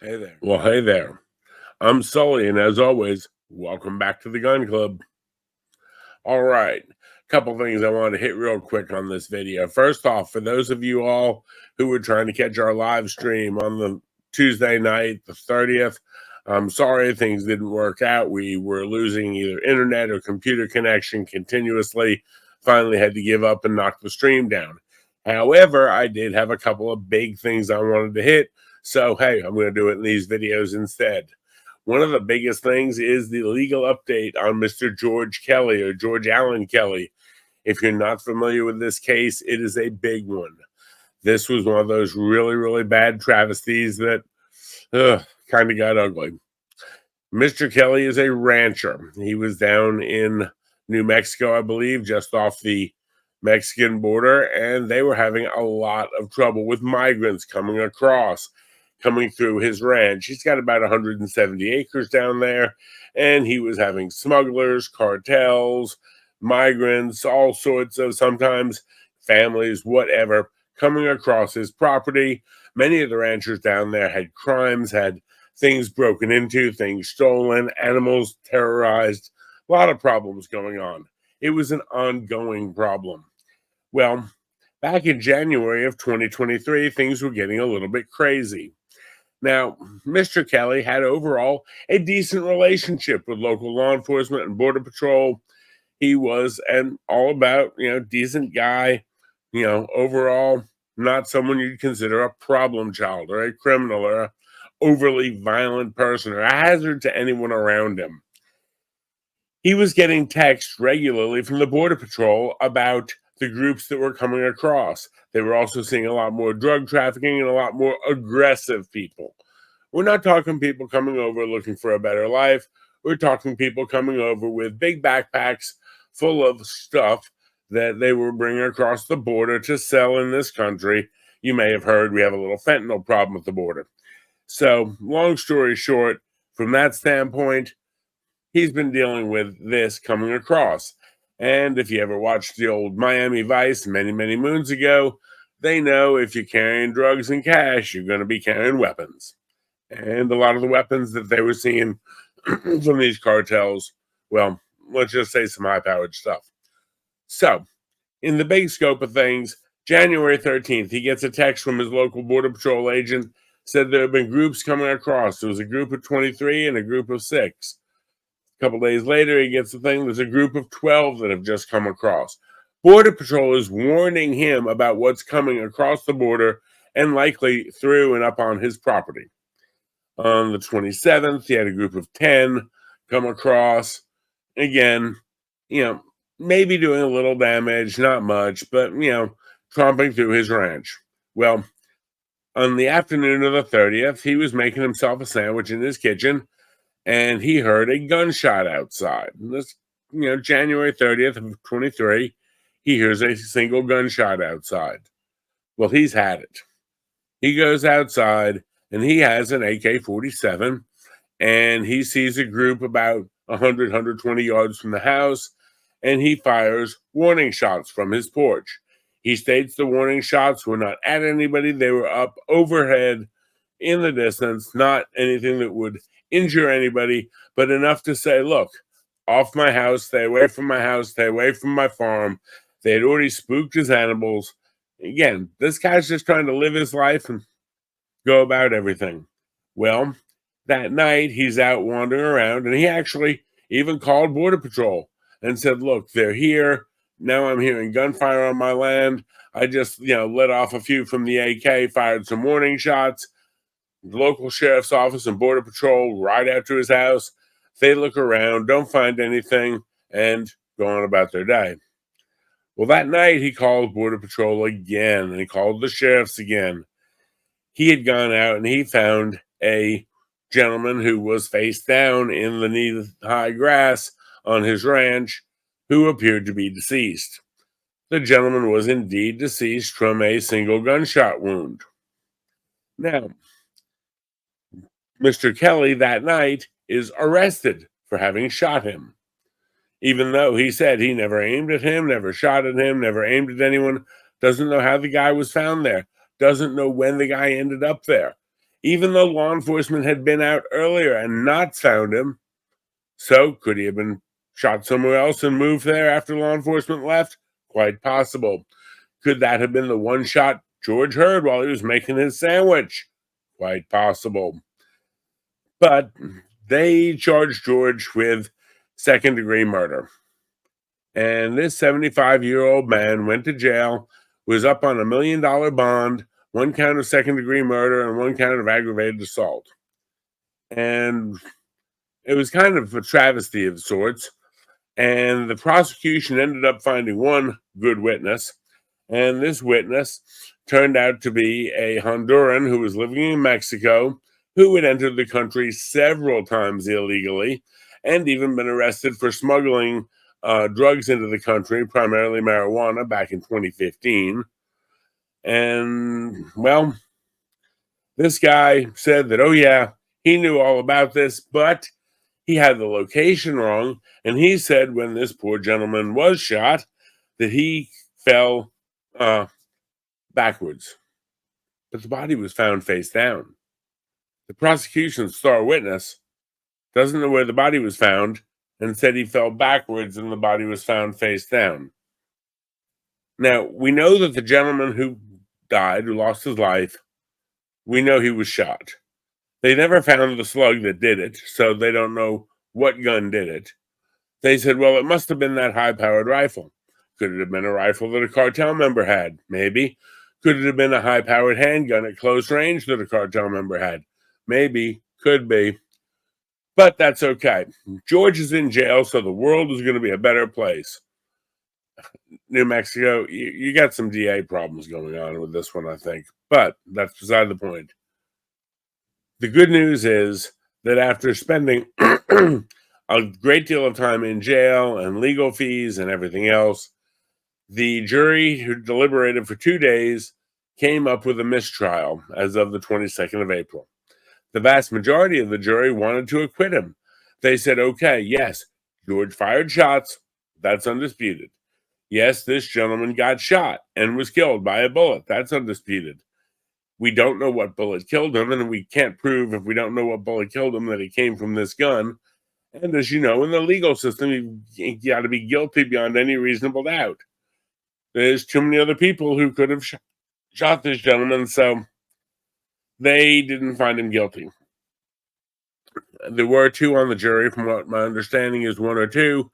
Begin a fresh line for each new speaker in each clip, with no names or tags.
Hey there.
Well, hey there. I'm Sully, and as always, welcome back to the Gun Club. All right, couple things I want to hit real quick on this video. First off, for those of you all who were trying to catch our live stream on the Tuesday night, the 30th, I'm sorry things didn't work out. We were losing either internet or computer connection continuously. Finally had to give up and knock the stream down. However, I did have a couple of big things I wanted to hit. So, hey, I'm going to do it in these videos instead. One of the biggest things is the legal update on Mr. George Kelly or George Allen Kelly. If you're not familiar with this case, it is a big one. This was one of those really, really bad travesties that kind of got ugly. Mr. Kelly is a rancher. He was down in New Mexico, I believe, just off the Mexican border, and they were having a lot of trouble with migrants coming through his ranch. He's got about 170 acres down there, and he was having smugglers, cartels, migrants, all sorts of sometimes families, whatever, coming across his property. Many of the ranchers down there had crimes, had things broken into, things stolen, animals terrorized, a lot of problems going on. It was an ongoing problem. Well, back in January of 2023, things were getting a little bit crazy. Now, Mr. Kelly had overall a decent relationship with local law enforcement and Border Patrol. He was an all about, decent guy, overall not someone you'd consider a problem child or a criminal or a overly violent person or a hazard to anyone around him. He was getting texts regularly from the Border Patrol about the groups that were coming across. They were also seeing a lot more drug trafficking and a lot more aggressive people. We're not talking people coming over looking for a better life. We're talking people coming over with big backpacks full of stuff that they were bringing across the border to sell in this country. You may have heard we have a little fentanyl problem at the border. So, long story short, from that standpoint, he's been dealing with this coming across. And if you ever watched the old Miami Vice many, many moons ago, they know if you're carrying drugs and cash, you're going to be carrying weapons. And a lot of the weapons that they were seeing from these cartels, well, let's just say some high powered stuff. So, in the big scope of things, January 13th, he gets a text from his local Border Patrol agent, said there have been groups coming across. There was a group of 23 and a group of 6. A couple days later, he gets the thing, there's a group of 12 that have just come across. Border Patrol is warning him about what's coming across the border and likely through and up on his property. On the 27th, he had a group of 10 come across. Again, maybe doing a little damage, not much, but, tromping through his ranch. Well, on the afternoon of the 30th, he was making himself a sandwich in his kitchen, and he heard a gunshot outside. This, January 30th of 23, he hears a single gunshot outside. Well, he's had it. He goes outside, and he has an AK-47, and he sees a group about 100, 120 yards from the house, and he fires warning shots from his porch. He states the warning shots were not at anybody. They were up overhead in the distance, not anything that would injure anybody, but enough to say, look, off my house, stay away from my house, stay away from my farm. They had already spooked his animals. Again, this guy's just trying to live his life and go about everything. Well, that night he's out wandering around, and he actually even called Border Patrol and said, look, they're here. Now I'm hearing gunfire on my land. I just, let off a few from the AK, fired some warning shots. The local sheriff's office and Border Patrol ride out to his house. They look around, don't find anything, and go on about their day. Well, that night he called Border Patrol again, and he called the sheriffs again. He had gone out and he found a gentleman who was face down in the knee-high grass on his ranch who appeared to be deceased. The gentleman was indeed deceased from a single gunshot wound. Now, Mr. Kelly that night is arrested for having shot him, even though he said he never aimed at him, never shot at him, never aimed at anyone, doesn't know how the guy was found there, doesn't know when the guy ended up there. even though law enforcement had been out earlier and not found him. So, could he have been shot somewhere else and moved there after law enforcement left? Quite possible. Could that have been the one shot George heard while he was making his sandwich? Quite possible. But they charged George with second-degree murder. And this 75-year-old man went to jail, was up on $1 million bond, one count of second-degree murder, and one count of aggravated assault. And it was kind of a travesty of sorts. And the prosecution ended up finding one good witness. And this witness turned out to be a Honduran who was living in Mexico, who had entered the country several times illegally and even been arrested for smuggling drugs into the country, primarily marijuana, back in 2015. And, well, this guy said that, oh, yeah, he knew all about this, but he had the location wrong. And he said when this poor gentleman was shot that he fell backwards, but the body was found face down. The prosecution's star witness doesn't know where the body was found and said he fell backwards and the body was found face down. Now, we know that the gentleman who died, who lost his life, we know he was shot. They never found the slug that did it, so they don't know what gun did it. They said, well, it must have been that high-powered rifle. Could it have been a rifle that a cartel member had? Maybe. Could it have been a high-powered handgun at close range that a cartel member had? Maybe. Could be. But that's okay. George is in jail, so the world is going to be a better place. New Mexico, you got some DA problems going on with this one, I think. But that's beside the point. The good news is that after spending a great deal of time in jail and legal fees and everything else, the jury, who deliberated for 2 days, came up with a mistrial as of the 22nd of April. The vast majority of the jury wanted to acquit him. They said, okay, yes, George fired shots. That's undisputed. Yes, this gentleman got shot and was killed by a bullet. That's undisputed. We don't know what bullet killed him, and we can't prove, if we don't know what bullet killed him, that it came from this gun. And as you know, in the legal system, you got to be guilty beyond any reasonable doubt. There's too many other people who could have shot this gentleman, so they didn't find him guilty. There were two on the jury, from what my understanding is, one or two,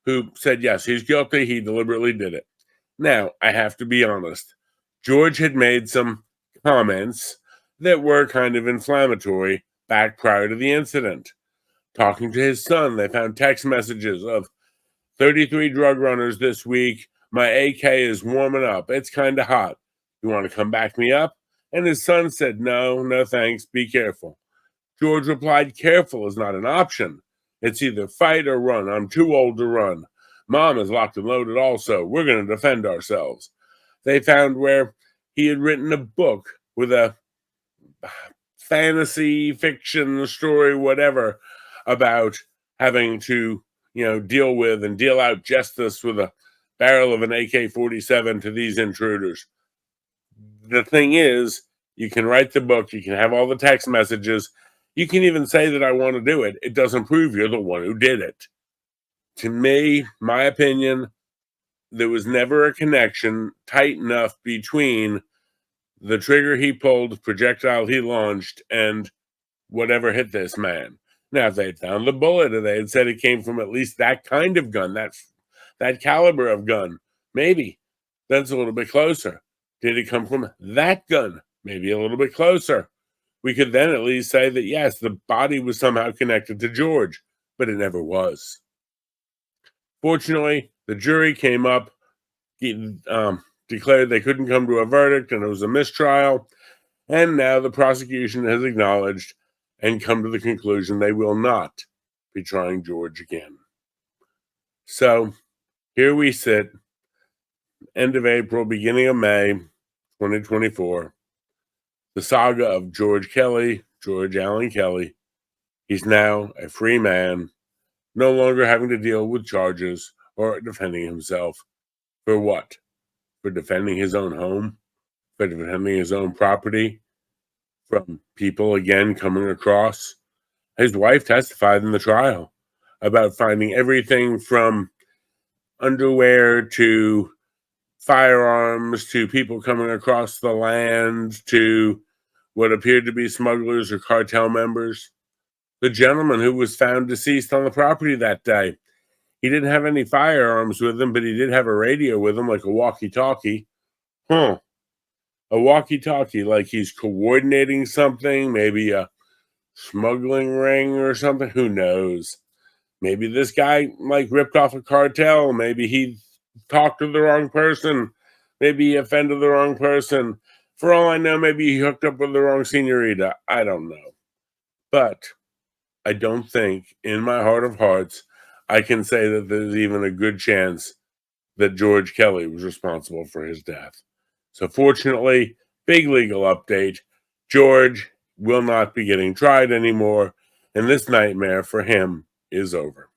who said, yes, he's guilty, he deliberately did it. Now, I have to be honest. George had made some comments that were kind of inflammatory back prior to the incident. Talking to his son, they found text messages of 33 drug runners this week. My AK is warming up. It's kind of hot. You want to come back me up? And his son said, no thanks. Be careful. George replied, careful is not an option. It's either fight or run. I'm too old to run. Mom is locked and loaded also. We're going to defend ourselves. They found where he had written a book with a fantasy fiction story, whatever, about having to, deal with and deal out justice with a barrel of an AK-47 to these intruders. The thing is, you can write the book, you can have all the text messages, you can even say that I want to do it. It doesn't prove you're the one who did it. To me, my opinion, there was never a connection tight enough between the trigger he pulled, the projectile he launched, and whatever hit this man. Now, if they had found the bullet, or they had said it came from at least that kind of gun, that caliber of gun, maybe that's a little bit closer. Did it come from that gun? Maybe a little bit closer. We could then at least say that, yes, the body was somehow connected to George, but it never was. Fortunately, the jury came up, declared they couldn't come to a verdict, and it was a mistrial. And now the prosecution has acknowledged and come to the conclusion they will not be trying George again. So here we sit, end of April, beginning of May, 2024. The saga of George Allen Kelly. He's now a free man, no longer having to deal with charges or defending himself. For what? For defending his own home? For defending his own property? from people again coming across. His wife testified in the trial about finding everything from underwear to firearms to people coming across the land to what appeared to be smugglers or cartel members. The gentleman who was found deceased on the property that day, he didn't have any firearms with him, but he did have a radio with him, like a walkie-talkie. Huh. A walkie-talkie, like he's coordinating something, maybe a smuggling ring or something. Who knows? Maybe this guy like ripped off a cartel. Maybe he talked to the wrong person. Maybe he offended the wrong person. For all I know, maybe he hooked up with the wrong senorita. I don't know. But I don't think in my heart of hearts I can say that there's even a good chance that George Kelly was responsible for his death. So fortunately, big legal update. George will not be getting tried anymore, and this nightmare for him is over.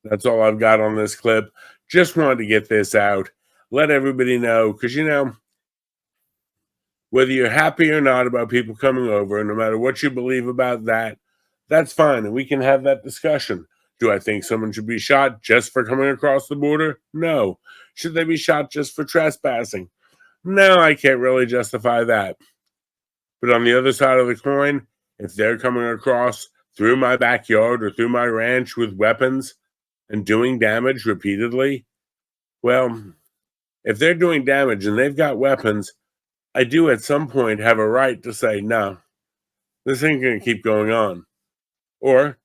That's all I've got on this clip. Just wanted to get this out. Let everybody know, because, whether you're happy or not about people coming over, no matter what you believe about that, that's fine, and we can have that discussion. Do I think someone should be shot just for coming across the border? No. Should they be shot just for trespassing? No, I can't really justify that. But on the other side of the coin, if they're coming across through my backyard or through my ranch with weapons and doing damage repeatedly, well, if they're doing damage and they've got weapons, I do at some point have a right to say, no, this ain't going to keep going on. Or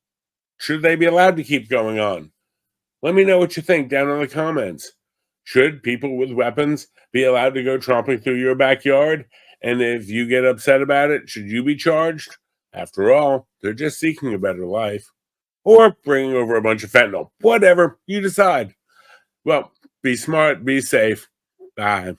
should they be allowed to keep going on? Let me know what you think down in the comments. Should people with weapons be allowed to go tromping through your backyard? And if you get upset about it, should you be charged? After all, they're just seeking a better life. Or bringing over a bunch of fentanyl. Whatever, you decide. Well, be smart, be safe. Bye.